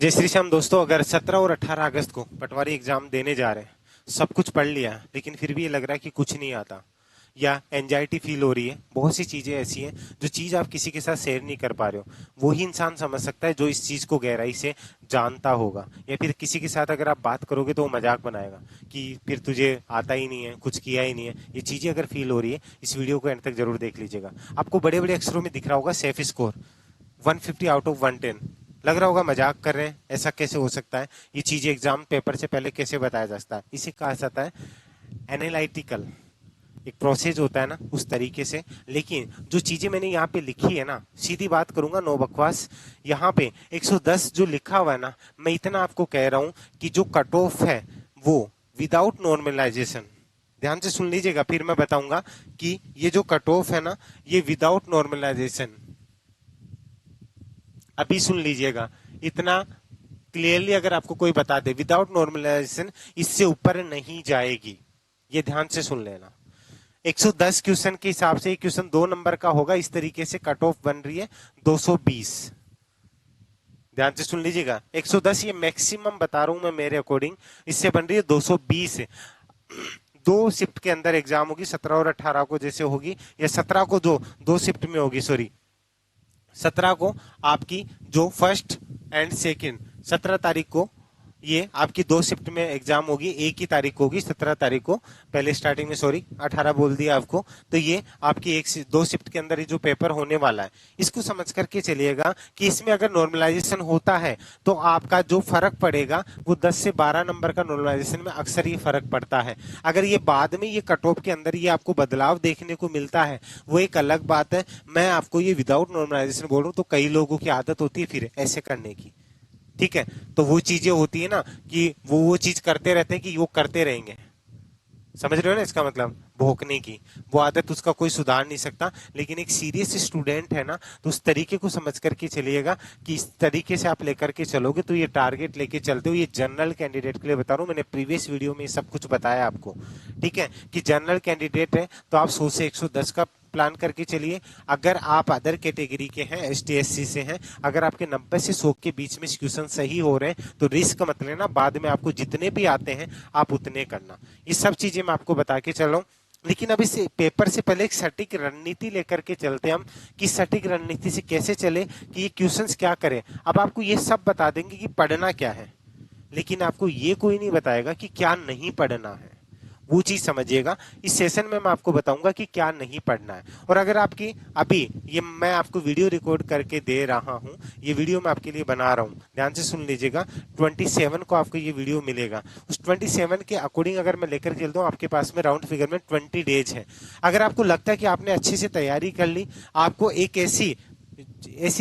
जय श्री श्याम दोस्तों, अगर 17 और 18 अगस्त को पटवारी एग्जाम देने जा रहे हैं, सब कुछ पढ़ लिया लेकिन फिर भी ये लग रहा है कि कुछ नहीं आता या एंजाइटी फील हो रही है, बहुत सी चीजें ऐसी हैं जो चीज आप किसी के साथ शेयर नहीं कर पा रहे हो, वही इंसान समझ सकता है जो इस चीज को गहराई से जानता होगा। या फिर किसी के साथ अगर आप बात करोगे तो वो मजाक बनाएगा कि फिर तुझे आता ही नहीं है, कुछ किया ही नहीं है। ये चीजें अगर फील हो रही है, इस वीडियो को एंड तक जरूर देख लीजिएगा। आपको बड़े बड़े अक्षरों में दिख रहा होगा सेफ स्कोर 150 आउट ऑफ 110। लग रहा होगा मजाक कर रहे हैं, ऐसा कैसे हो सकता है, ये चीजें एग्जाम पेपर से पहले कैसे बताया जाता है। इसे कहा जाता है एनालिटिकल, एक प्रोसेस होता है ना, उस तरीके से। लेकिन जो चीजें मैंने यहाँ पे लिखी है ना, सीधी बात करूंगा, नो बकवास। यहाँ पे 110 जो लिखा हुआ है ना, मैं इतना आपको कह रहा हूं कि जो कट ऑफ है वो विदाउट नॉर्मलाइजेशन, ध्यान से सुन लीजिएगा, फिर मैं बताऊंगा कि ये जो कट ऑफ है ना, ये विदाउट नॉर्मलाइजेशन, अभी सुन लीजिएगा, इतना क्लियरली अगर आपको कोई बता दे विदाउट नॉर्मलाइजेशन इससे ऊपर नहीं जाएगी, ये ध्यान से सुन लेना। 110 क्वेश्चन के हिसाब से क्वेश्चन 2 नंबर का होगा, इस तरीके से कट ऑफ बन रही है 220। ध्यान से सुन लीजिएगा, 110 ये मैक्सिमम बता रहा हूं मैं मेरे अकॉर्डिंग, इससे बन रही है 220। 2 शिफ्ट के अंदर एग्जाम होगी, 17 और 18 को जैसे होगी, या 17 को जो 2 शिफ्ट में होगी, सॉरी 17 को आपकी जो फर्स्ट एंड सेकंड, 17 तारीख को ये आपकी 2 शिफ्ट में एग्जाम होगी, एक ही तारीख होगी 17 तारीख को, पहले स्टार्टिंग में सॉरी 18 बोल दिया आपको। तो ये आपकी 2 शिफ्ट के अंदर ही जो पेपर होने वाला है, इसको समझ करके चलिएगा कि इसमें अगर नॉर्मलाइजेशन होता है तो आपका जो फर्क पड़ेगा वो 10 से 12 नंबर का नॉर्मलाइजेशन में अक्सर ये फर्क पड़ता है। अगर ये बाद में ये कट ऑफ के अंदर ये आपको बदलाव देखने को मिलता है वो एक अलग बात है। मैं आपको ये विदाउट नॉर्मलाइजेशन बोल रहा हूँ, तो कई लोगों की आदत होती है फिर ऐसे करने की, ठीक है। तो वो चीजें होती है ना कि वो चीज करते रहते हैं कि वो करते रहेंगे, समझ रहे हो ना, इसका मतलब भोंकने की वो आदत उसका कोई सुधार नहीं सकता। लेकिन एक सीरियस स्टूडेंट है ना, तो उस तरीके को समझ करके चलिएगा कि इस तरीके से आप लेकर के चलोगे तो ये टारगेट लेके चलते हो। ये जनरल कैंडिडेट के लिए बता रहा हूँ, मैंने प्रीवियस वीडियो में सब कुछ बताया आपको, ठीक है, कि जनरल कैंडिडेट है तो आप 100 से 110 का प्लान करके चलिए। अगर आप अदर कैटेगरी के हैं, एसटी एससी से हैं, अगर आपके 90 से 100 के बीच में क्वेश्चन सही हो रहे हैं तो रिस्क मत लेना, बाद में आपको जितने भी आते हैं आप उतने करना। ये सब चीजें मैं आपको बता के चल रहा हूँ। लेकिन अब इस पेपर से पहले एक सटीक रणनीति लेकर के चलते हम, कि सटीक रणनीति से कैसे चले, कि ये क्वेश्चंस क्या करें। अब आपको ये सब बता देंगे कि पढ़ना क्या है, लेकिन आपको ये कोई नहीं बताएगा कि क्या नहीं पढ़ना है, वो चीज समझिएगा। इस सेशन में मैं आपको बताऊंगा कि क्या नहीं पढ़ना है। और अगर आपकी अभी ये मैं आपको वीडियो रिकॉर्ड करके दे रहा हूं, ये वीडियो मैं आपके लिए बना रहा हूं, ध्यान से सुन लीजिएगा, 27 को आपको ये वीडियो मिलेगा। उस 27 के अकॉर्डिंग अगर मैं लेकर चलता हूँ, आपके पास में राउंड फिगर में 20 डेज है। अगर आपको लगता है कि आपने अच्छे से तैयारी कर ली, आपको एक ऐसी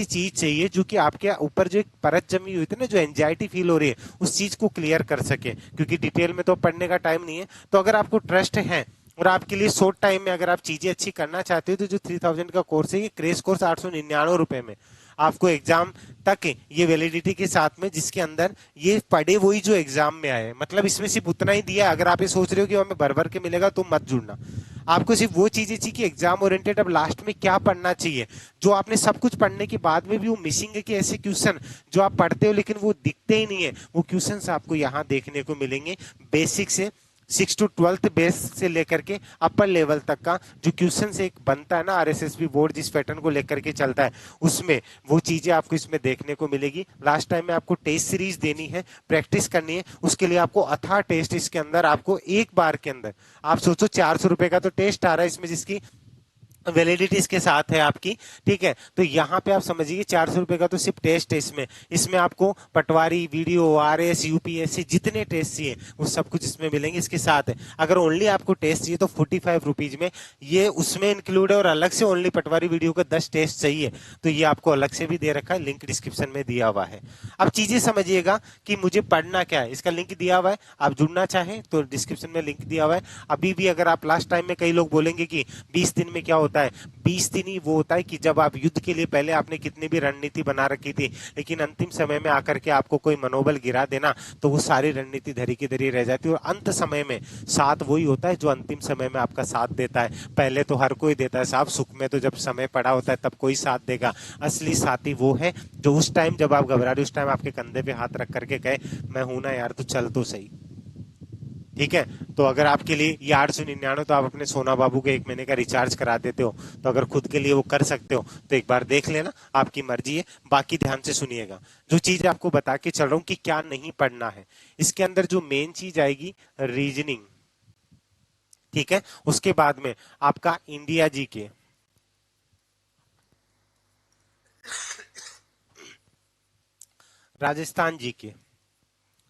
चीज चाहिए जो कि आपके ऊपर जो एक परत जमी हुई थी ना, जो एंजाइटी फील हो रही है, उस चीज को क्लियर कर सके, क्योंकि डिटेल में तो पढ़ने का टाइम नहीं है। तो अगर आपको ट्रस्ट है और आपके लिए शॉर्ट टाइम में अगर आप चीजें अच्छी करना चाहते हो, तो जो 3000 का कोर्स है, ये क्रेश कोर्स 899 रुपए में आपको एग्जाम तक ये वैलिडिटी के साथ में, जिसके अंदर ये पढ़े वही जो एग्जाम में आए, मतलब इसमें सिर्फ उतना ही दिया। अगर आप ये सोच रहे हो कि हमें भर भर के मिलेगा तो मत जुड़ना, आपको सिर्फ वो चीजें चाहिए कि एग्जाम ओरिएंटेड अब लास्ट में क्या पढ़ना चाहिए, जो आपने सब कुछ पढ़ने के बाद में भी वो मिसिंग है, कि ऐसे क्वेश्चन जो आप पढ़ते हो लेकिन वो दिखते ही नहीं है, वो क्वेश्चन आपको यहाँ देखने को मिलेंगे। बेसिक से 6 to 12th बेस से लेकर के अपर लेवल तक का जो क्वेश्चन से एक बनता है ना, आरएसएसबी बोर्ड जिस पैटर्न को लेकर के चलता है, उसमें वो चीजें आपको इसमें देखने को मिलेगी। लास्ट टाइम में आपको टेस्ट सीरीज देनी है, प्रैक्टिस करनी है, उसके लिए आपको अथाह टेस्ट इसके अंदर आपको एक बार के अंदर, आप सोचो 400 रुपए का तो टेस्ट आ रहा है इसमें, जिसकी वैलिडिटी इसके साथ है आपकी, ठीक है। तो यहाँ पे आप समझिए 400 रुपए का तो सिर्फ टेस्ट है इसमें आपको पटवारी, वीडियो, आरएस, यूपीएससी जितने टेस्ट चाहिए वो सब कुछ इसमें मिलेंगे इसके साथ है। अगर ओनली आपको टेस्ट चाहिए तो 45 रुपीज में ये उसमें इंक्लूड है, और अलग से ओनली पटवारी वीडियो का 10 टेस्ट चाहिए तो ये आपको अलग से भी दे रखा है, लिंक डिस्क्रिप्शन में दिया हुआ है। अब चीजें समझिएगा कि मुझे पढ़ना क्या है, इसका लिंक दिया हुआ है, आप जुड़ना चाहें तो डिस्क्रिप्शन में लिंक दिया हुआ है। अभी भी अगर आप लास्ट टाइम में, कई लोग बोलेंगे कि 20 दिन में क्या होता है, 20 दिन ही वो होता है कि जब आप युद्ध के लिए पहले आपने कितनी भी रणनीति बना रखी थी, लेकिन अंतिम समय में आकर के आपको कोई मनोबल गिरा देना तो वो सारी रणनीति धरी की धरी रह जाती है। और अंत समय में साथ वही होता है जो अंतिम समय में आपका साथ देता है। पहले तो हर कोई देता है साहब, सुख में तो जब समय पड़ा होता है तब कोई साथ देगा। असली साथी वो है जो उस टाइम जब आप घबरा रहे, उस टाइम टाइम आपके कंधे पे हाथ रख करके कहे मैं हूं ना यार, तू चल तो सही। ठीक है, तो अगर आपके लिए ये 899, तो आप अपने सोना बाबू के 1 महीने का रिचार्ज करा देते हो, तो अगर खुद के लिए वो कर सकते हो तो एक बार देख लेना, आपकी मर्जी है। बाकी ध्यान से सुनिएगा, जो चीज आपको बता के चल रहा हूं कि क्या नहीं पढ़ना है, इसके अंदर जो मेन चीज आएगी रीजनिंग। ठीक है, उसके बाद में आपका इंडिया जी के, राजस्थान जी के।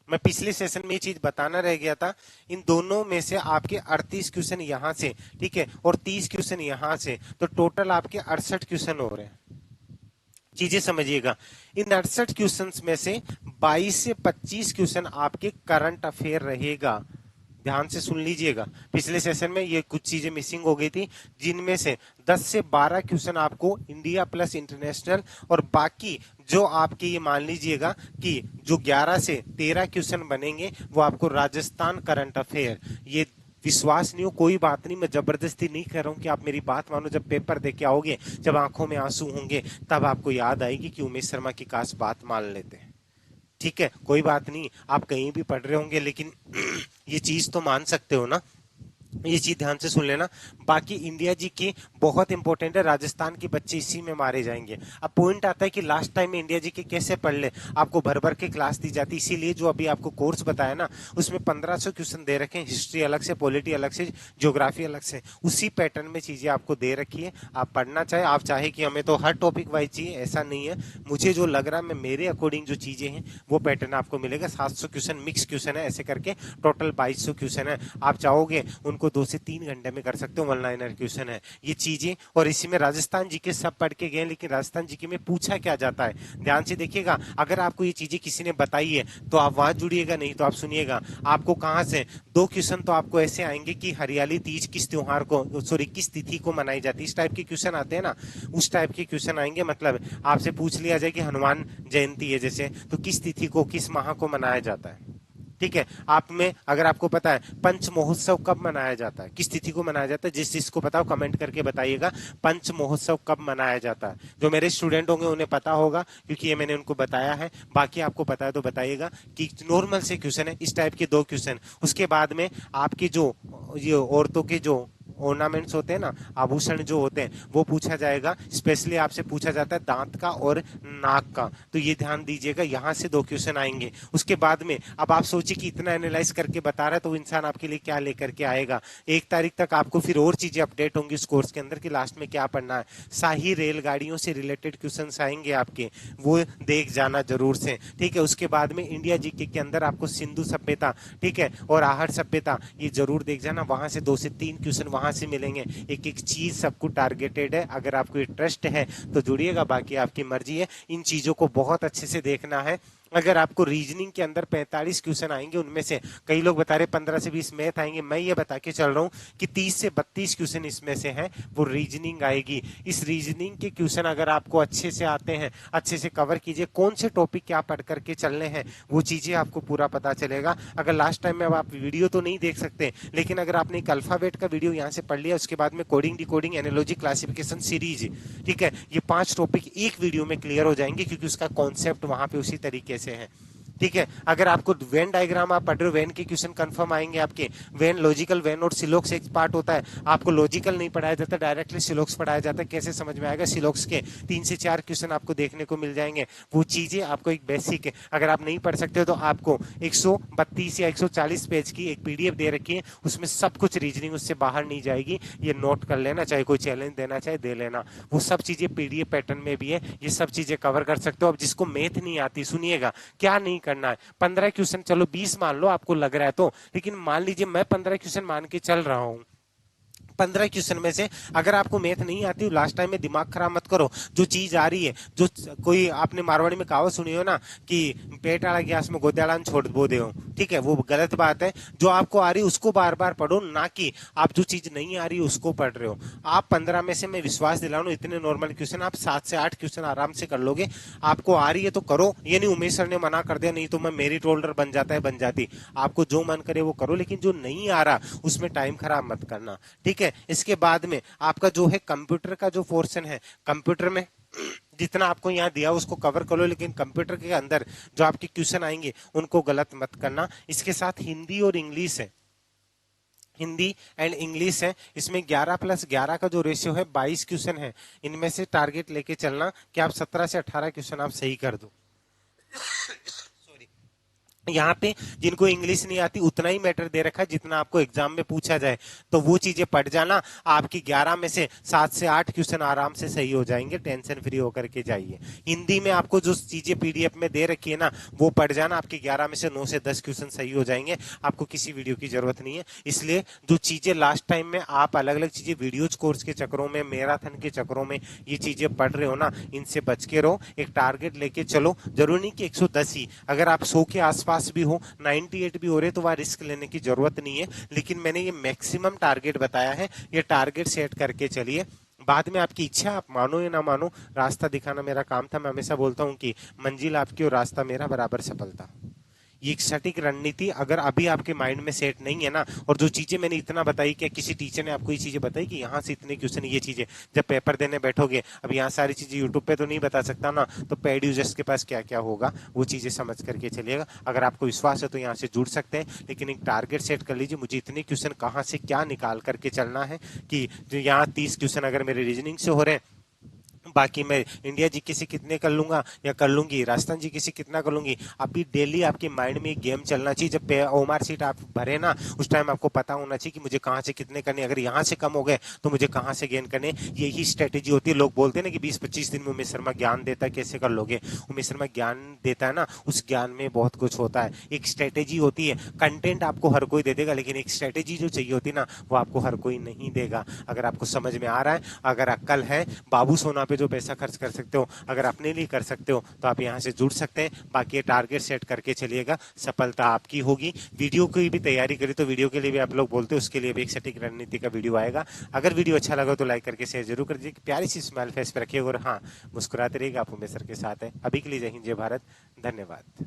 मैं पिछले सेशन में ये चीज बताना रह गया था, इन दोनों में से आपके 38 क्वेश्चन यहां से, ठीक है, और 30 क्वेश्चन यहां से, तो टोटल आपके 68 क्वेश्चन हो रहे हैं। चीजें समझिएगा, इन 68 क्वेश्चन में से 22 से 25 क्वेश्चन आपके करंट अफेयर रहेगा। ध्यान से सुन लीजिएगा, पिछले सेशन में ये कुछ चीजें मिसिंग हो गई थी, जिनमें से 10 से 12 क्वेश्चन आपको इंडिया प्लस इंटरनेशनल, और बाकी जो आपके ये मान लीजिएगा कि जो 11 से 13 क्वेश्चन बनेंगे वो आपको राजस्थान करंट अफेयर। ये विश्वास नहीं हो कोई बात नहीं, मैं जबरदस्ती नहीं कर रहा हूं कि आप मेरी बात मानो। जब पेपर दे के आओगे, जब आंखों में आंसू होंगे, तब आपको याद आएगी कि उमेश शर्मा की काश बात मान लेते हैं। ठीक है, कोई बात नहीं, आप कहीं भी पढ़ रहे होंगे लेकिन ये चीज तो मान सकते हो ना, ये चीज ध्यान से सुन लेना। बाकी इंडिया जी की बहुत इंपॉर्टेंट है, राजस्थान के बच्चे इसी में मारे जाएंगे। अब पॉइंट आता है कि लास्ट टाइम में इंडिया जी के कैसे पढ़ ले, आपको भर भर के क्लास दी जाती, इसीलिए जो अभी आपको कोर्स बताया ना, उसमें 1500 क्वेश्चन दे रखे हैं, हिस्ट्री अलग से, पॉलिटी अलग से, ज्योग्राफी अलग से, उसी पैटर्न में चीजें आपको दे रखी है। आप पढ़ना चाहे, आप चाहे कि हमें तो हर टॉपिक वाइज चाहिए, ऐसा नहीं है। मुझे जो लग रहा है, मैं मेरे अकॉर्डिंग जो चीजें हैं वो पैटर्न आपको मिलेगा। 700 क्वेश्चन मिक्स क्वेश्चन है, ऐसे करके टोटल 2200 क्वेश्चन है। आप चाहोगे उनको 2 से 3 घंटे में कर सकते हो, 1 लाइनर क्वेश्चन है ये चीजें। और इसी में राजस्थान जीके सब पढ़ के गए, लेकिन राजस्थान जीके में पूछा क्या जाता है, ध्यान से देखिएगा। अगर आपको ये चीजें किसी ने बताई है तो आप वहां जुड़िएगा, नहीं तो आप सुनिएगा। आपको कहां से 2 क्वेश्चन तो आपको ऐसे आएंगे कि हरियाली तीज किस त्योहार को, सॉरी किस तिथि को मनाई जाती है, इस टाइप के क्वेश्चन आते हैं ना, उस टाइप के क्वेश्चन आएंगे। मतलब आपसे पूछ लिया जाए कि हनुमान जयंती है जैसे, तो किस तिथि को, किस माह को मनाया जाता है। ठीक है, आप में अगर आपको पता है पंच महोत्सव कब मनाया जाता है, किस तिथि को मनाया जाता है, जिस जिसको पता हो कमेंट करके बताइएगा, पंच महोत्सव कब मनाया जाता है। जो मेरे स्टूडेंट होंगे उन्हें पता होगा, क्योंकि ये मैंने उनको बताया है। बाकी आपको पता है तो बताइएगा कि नॉर्मल से क्वेश्चन है, इस टाइप के 2 क्वेश्चन। उसके बाद में आपके जो ये औरतों के जो ऑर्नामेंट्स होते हैं ना, आभूषण जो होते हैं, वो पूछा जाएगा। स्पेशली आपसे पूछा जाता है दांत का और नाक का, तो ये ध्यान दीजिएगा, यहां से 2 क्वेश्चन आएंगे। उसके बाद में अब आप सोचिए कि इतना एनालाइज करके बता रहा है, तो इंसान आपके लिए क्या लेकर के आएगा। 1 तारीख तक आपको फिर और चीजें अपडेट होंगी उस कोर्स के अंदर कि लास्ट में क्या पढ़ना है। शाही रेलगाड़ियों से रिलेटेड क्वेश्चन आएंगे आपके, वो देख जाना जरूर से। ठीक है, उसके बाद में इंडिया जीके के अंदर आपको सिंधु सभ्यता, ठीक है, और आहट सभ्यता, ये जरूर देख जाना। वहां से 2 से 3 क्वेश्चन वहां से मिलेंगे। एक एक चीज सबको टारगेटेड है, अगर आपको इंटरेस्ट है तो जुड़िएगा, बाकी आपकी मर्जी है। इन चीजों को बहुत अच्छे से देखना है। अगर आपको रीजनिंग के अंदर 45 क्वेश्चन आएंगे, उनमें से कई लोग बता रहे 15 से 20 मैथ आएंगे, मैं ये बता के चल रहा हूं कि 30 से 32 क्वेश्चन इसमें से हैं, वो रीजनिंग आएगी। इस रीजनिंग के क्वेश्चन अगर आपको अच्छे से आते हैं, अच्छे से कवर कीजिए, कौन से टॉपिक क्या पढ़ करके चलने हैं, वो चीजें आपको पूरा पता चलेगा। अगर लास्ट टाइम में अब आप वीडियो तो नहीं देख सकते, लेकिन अगर आपने एक अल्फाबेट का वीडियो यहाँ से पढ़ लिया, उसके बाद में coding, decoding, analogy, classification series, ठीक है, ये 5 टॉपिक एक वीडियो में क्लियर हो जाएंगे, क्योंकि उसका कॉन्सेप्ट वहां पे उसी तरीके से है। ठीक है, अगर आपको वेन डायग्राम आप पढ़ रहे हो, वेन के क्वेश्चन कंफर्म आएंगे आपके। वेन, लॉजिकल वेन और सिलोक्स एक पार्ट होता है, आपको लॉजिकल नहीं पढ़ाया जाता, डायरेक्टली सिलोक्स पढ़ाया जाता है। कैसे समझ में आएगा, सिलोक्स के 3 से 4 क्वेश्चन आपको देखने को मिल जाएंगे। वो चीजें आपको एक बेसिक है, अगर आप नहीं पढ़ सकते हो तो आपको 132 या 140 पेज की एक पीडीएफ दे रखी है, उसमें सब कुछ रीजनिंग उससे बाहर नहीं जाएगी। ये नोट कर लेना, चाहे कोई चैलेंज देना चाहे दे लेना, वो सब चीजें पीडीएफ पैटर्न में भी है, ये सब चीजें कवर कर सकते हो। अब जिसको मैथ नहीं आती, सुनिएगा क्या नहीं करना है। 15 क्वेश्चन, चलो 20 मान लो आपको लग रहा है तो, लेकिन मान लीजिए मैं 15 क्वेश्चन मान के चल रहा हूं। 15 क्वेश्चन में से अगर आपको मैथ नहीं आती, लास्ट टाइम में दिमाग खराब मत करो। जो चीज आ रही है, जो कोई आपने मारवाड़ी में कहावत सुनी हो ना कि पेट आला गैस में गोदाड़ान छोड़ बो दे, ठीक है, वो गलत बात है। जो आपको आ रही है उसको बार बार पढ़ो, ना कि आप जो चीज नहीं आ रही है उसको पढ़ रहे हो। आप 15 में से, मैं विश्वास दिला रहा हूं, इतने नॉर्मल क्वेश्चन आप 7 से 8 क्वेश्चन आराम से कर लोगे। आपको आ रही है तो करो, ये नहीं उमेश सर ने मना कर दिया नहीं तो मैं मेरिट होल्डर बन जाता है, बन जाती। आपको जो मन करे वो करो, लेकिन जो नहीं आ रहा उसमें टाइम खराब मत करना। ठीक है, इसके बाद में आपका जो है कंप्यूटर का जो पोर्शन है, कंप्यूटर में जितना आपको यहाँ दिया उसको कवर कर लो, लेकिन कंप्यूटर के अंदर जो आपके क्वेश्चन आएंगे उनको गलत मत करना। इसके साथ हिंदी और इंग्लिश है, हिंदी एंड इंग्लिश है, इसमें 11+11 का जो रेशियो है 22 क्वेश्चन है। इनमें से टारगेट लेके चलना कि आप 17 से 18 क्वेश्चन आप सही कर दो। यहाँ पे जिनको इंग्लिश नहीं आती उतना ही मैटर दे रखा है जितना आपको एग्जाम में पूछा जाए, तो वो चीजें पढ़ जाना। आपकी 11 में से 7 से 8 क्वेश्चन आराम से सही हो जाएंगे, टेंशन फ्री होकर के जाइए। हिंदी में आपको जो चीजें पीडीएफ में दे रखी है ना वो पढ़ जाना, आपके 11 में से 9 से 10 क्वेश्चन सही हो जाएंगे, आपको किसी वीडियो की जरूरत नहीं है। इसलिए जो चीजें लास्ट टाइम में आप अलग अलग चीजें वीडियोज कोर्स के चक्रों में, मैराथन के चक्रों में ये चीजें पढ़ रहे हो ना, इनसे बच के रहो। एक टारगेट लेके चलो, जरूरी नहीं कि 110 ही, अगर आप 100 के आसपास भी हो, 98 भी हो रहे, तो वह रिस्क लेने की जरूरत नहीं है। लेकिन मैंने ये मैक्सिमम टारगेट बताया है, ये टारगेट सेट करके चलिए। बाद में आपकी इच्छा, आप मानो या ना मानो, रास्ता दिखाना मेरा काम था। मैं हमेशा बोलता हूं कि मंजिल आपकी और रास्ता मेरा, बराबर सफलता। ये एक सटीक रणनीति अगर अभी आपके माइंड में सेट नहीं है ना, और जो चीजें मैंने इतना बताई, कि किसी टीचर ने आपको ये चीजें बताई कि यहाँ से इतने क्वेश्चन, ये चीजें जब पेपर देने बैठोगे, अब यहाँ सारी चीजें यूट्यूब पे तो नहीं बता सकता ना, तो पेड यूजर्स के पास क्या क्या होगा वो चीजें समझ करके चलिएगा। अगर आपको विश्वास है तो यहाँ से जुड़ सकते हैं, लेकिन एक टारगेट सेट कर लीजिए, मुझे इतने क्वेश्चन कहाँ से क्या निकाल करके चलना है। कि जो यहाँ 30 क्वेश्चन अगर मेरे रीजनिंग से हो रहे हैं, बाकी मैं इंडिया जीके से कितने कर लूंगा या कर लूंगी, राजस्थान जीके से कितना कर लूंगी। अभी डेली आपके माइंड में एक गेम चलना चाहिए। जब ओमार सीट आप भरे ना, उस टाइम आपको पता होना चाहिए कि मुझे कहाँ से कितने करने, अगर यहाँ से कम हो गए तो मुझे कहाँ से गेन करने। यही स्ट्रेटेजी होती है। लोग बोलते हैं ना कि 20-25 दिन में उमेश शर्मा ज्ञान देता है, कैसे कर लोगे। उमेश शर्मा ज्ञान देता है ना, उस ज्ञान में बहुत कुछ होता है, एक स्ट्रेटेजी होती है। कंटेंट आपको हर कोई दे देगा, लेकिन एक स्ट्रेटेजी जो चाहिए होती है ना, वो आपको हर कोई नहीं देगा। अगर आपको समझ में आ रहा है, अगर अक्ल है, बाबू सोना पे जो पैसा खर्च कर सकते हो, अगर अपने लिए कर सकते हो, तो आप यहाँ से जुड़ सकते हैं। बाकी टारगेट सेट करके चलिएगा, सफलता आपकी होगी। वीडियो की भी तैयारी करी, तो वीडियो के लिए भी आप लोग बोलते हो, उसके लिए भी एक सटीक रणनीति का वीडियो आएगा। अगर वीडियो अच्छा लगा तो लाइक करके शेयर जरूर कर दीजिए। प्यारी सी स्माइल फेस पे रखिए, और हाँ, मुस्कुराते रहिएगा, आप उमेश सर के साथ है। अभी के लिए जय हिंद, जय भारत, धन्यवाद।